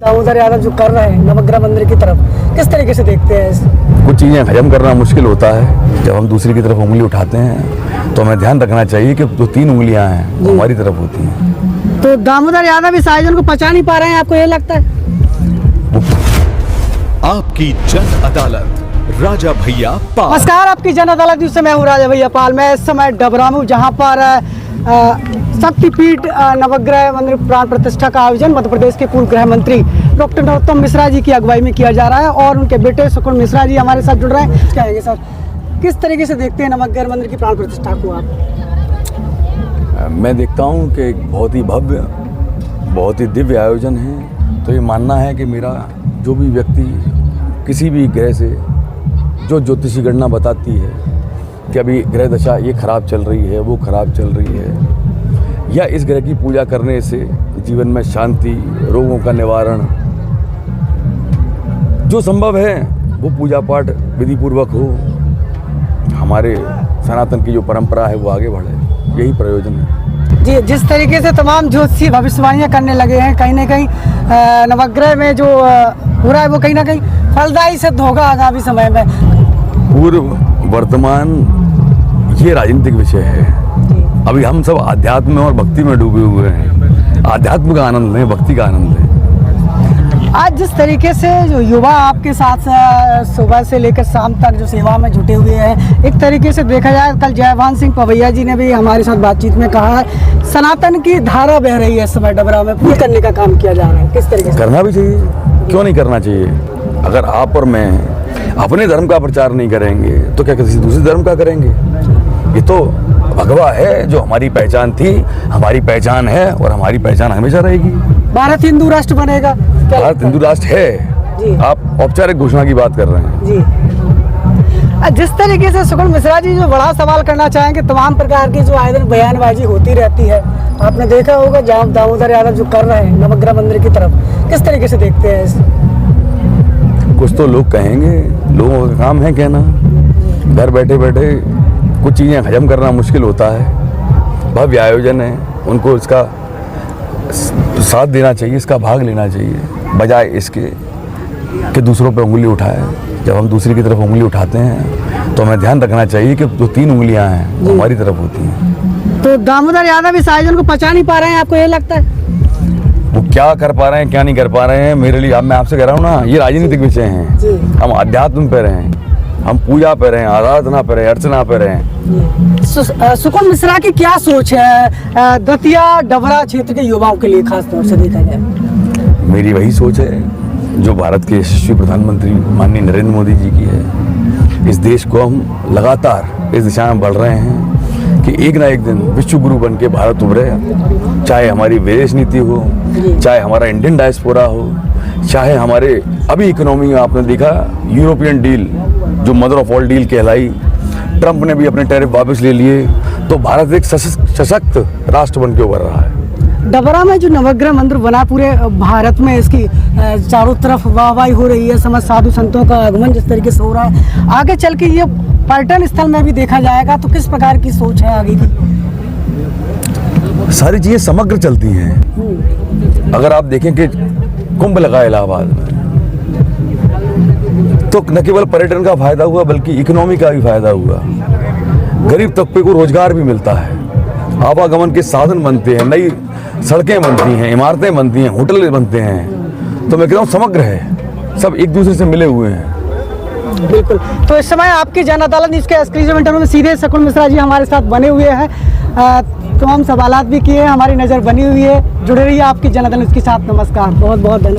दामोदर यादव जो कर रहे हैं नवग्रह मंदिर की तरफ, किस तरीके से देखते हैं? कुछ चीज़ें हजम करना मुश्किल होता है। जब हम दूसरी की तरफ उंगली उठाते हैं तो हमें ध्यान रखना चाहिए कि जो 3 उंगलियां हैं वो हमारी तरफ होती हैं। तो दामोदर यादव इस आयोजन को पचा नहीं पा रहे हैं, आपको ये लगता है? आपकी जन अदालत राजा भैया पाल। नमस्कार, आपकी जन अदालत न्यूज़ से मैं हूँ राजा भैया पाल। मैं इस समय डबरा में हूँ, जहाँ पर शक्तिपीठ नवग्रह मंदिर प्राण प्रतिष्ठा का आयोजन मध्य प्रदेश के पूर्व गृह मंत्री डॉक्टर नरोत्तम मिश्रा जी की अगुवाई में किया जा रहा है और उनके बेटे सुकुल मिश्रा जी हमारे साथ जुड़ रहे हैं। कहेंगे सर, किस तरीके से देखते हैं नवग्रह मंदिर की प्राण प्रतिष्ठा को आप? मैं देखता हूँ कि एक बहुत ही भव्य, बहुत ही दिव्य आयोजन है। तो ये मानना है कि मेरा जो भी व्यक्ति किसी भी ग्रह से जो ज्योतिषी गणना बताती है कि अभी ग्रह दशा ये खराब चल रही है, वो खराब चल रही है, या इस ग्रह की पूजा करने से जीवन में शांति, रोगों का निवारण जो संभव है वो पूजा पाठ विधि पूर्वक हो, हमारे सनातन की जो परंपरा है वो आगे बढ़े, यही प्रयोजन है। जी, जिस तरीके से तमाम ज्योतिषी भविष्यवाणियाँ करने लगे हैं, कहीं ना कहीं नवग्रह में जो हो रहा है वो कहीं ना कहीं फलदायी सिद्ध होगा आगामी समय में। पूर्व वर्तमान ये राजनीतिक विषय है। अभी हम सब आध्यात्म में और भक्ति में डूबे हुए हैं। आध्यात्म का आनंद लें, भक्ति का आनंद लें। आज जिस तरीके से जो युवा आपके साथ सुबह से लेकर शाम तक जो सेवा में जुटे हुए हैं, एक तरीके से देखा जाए, कल जयभान सिंह पवैया जी ने भी हमारे साथ बातचीत में कहा है सनातन की धारा बह रही है इस समय डबरा में, पूरी करने का काम किया जा रहा है। किस तरीके से करना भी चाहिए, क्यों नहीं करना चाहिए? अगर आप और मैं अपने धर्म का प्रचार नहीं करेंगे तो क्या किसी दूसरे धर्म का करेंगे? ये तो भगवा है, जो हमारी पहचान थी, हमारी पहचान है और हमारी पहचान हमेशा रहेगी। भारत हिंदू राष्ट्र बनेगा? भारत हिंदू राष्ट्र है। आप औपचारिक घोषणा की बात कर रहे हैं जी। जिस तरीके से सुकुल मिश्रा जी जो बड़ा सवाल करना चाहेंगे, तमाम प्रकार की जो आए दिन बयानबाजी होती रहती है, आपने देखा होगा जहाँ दामोदर यादव जो कर रहे हैं नवग्रह मंदिर की तरफ, किस तरीके से देखते हैं इस? कुछ तो लोग कहेंगे, लोगों का काम है कहना। घर बैठे बैठे कुछ चीज़ें हजम करना मुश्किल होता है। भव्य आयोजन है, उनको इसका साथ देना चाहिए, इसका भाग लेना चाहिए, बजाय इसके कि दूसरों पर उंगली उठाए। जब हम दूसरी की तरफ उंगली उठाते हैं तो हमें ध्यान रखना चाहिए कि जो 3 उंगलियां हैं वो हमारी तरफ होती हैं। तो दामोदर यादव इस आयोजन को पचा नहीं पा रहे हैं, आपको ये लगता है? वो क्या कर पा रहे हैं, क्या नहीं कर पा रहे हैं, मेरे लिए, अब मैं आपसे कह रहा हूँ ना, ये राजनीतिक विषय हैं। हम अध्यात्म पे रहें, हम पूजा पे रहें, आराधना पे रहें, अर्चना पे रहें। सुकुल मिश्रा की क्या सोच है दतिया डबरा क्षेत्र के युवाओं के लिए, खास तौर से देखा जाए? मेरी वही सोच है जो भारत के यशस्वी प्रधानमंत्री माननीय नरेंद्र मोदी जी की है। इस देश को हम लगातार इस दिशा में बढ़ रहे हैं कि एक ना एक दिन विश्व गुरु बन के भारत उभरे। चाहे हमारी विदेश नीति हो, चाहे हमारा इंडियन डायस्पोरा हो, चाहे हमारे अभी इकोनॉमी में आपने देखा यूरोपियन डील जो मदर ऑफ ऑल डील कहलाई, ट्रंप ने भी अपने टैरिफ वापस ले लिए, तो भारत एक सशक्त राष्ट्र बन के उभर रहा है। डबरा में जो नवग्रह मंदिर बना, पूरे भारत में इसकी चारों तरफ वाहवाही हो रही है, समस्त साधु संतों का आगमन जिस तरीके से हो रहा है, आगे चल के ये पर्यटन स्थल में भी देखा जाएगा, तो किस प्रकार की सोच है आगे की? सारी चीज़ें समग्र चलती हैं। अगर आप देखें कि कुंभ लगा इलाहाबाद में, तो न केवल पर्यटन का फायदा हुआ बल्कि इकोनॉमी का भी फायदा हुआ। गरीब तबके को रोजगार भी मिलता है, आवागमन के साधन बनते हैं, नई सड़कें बनती हैं, इमारतें बनती हैं, होटल बनते हैं। तो मैं कहता हूँ समग्र है, सब एक दूसरे से मिले हुए हैं। बिल्कुल। तो इस समय आपकी जन अदालत इसके एक्सक्लूसिव इंटरव्यू में सीधे सुकुल मिश्रा जी हमारे साथ बने हुए हैं, तमाम सवालात भी किए हैं, हमारी नज़र बनी हुई है। जुड़े रहिए आपकी जन अदालत के साथ। नमस्कार, बहुत बहुत धन्यवाद।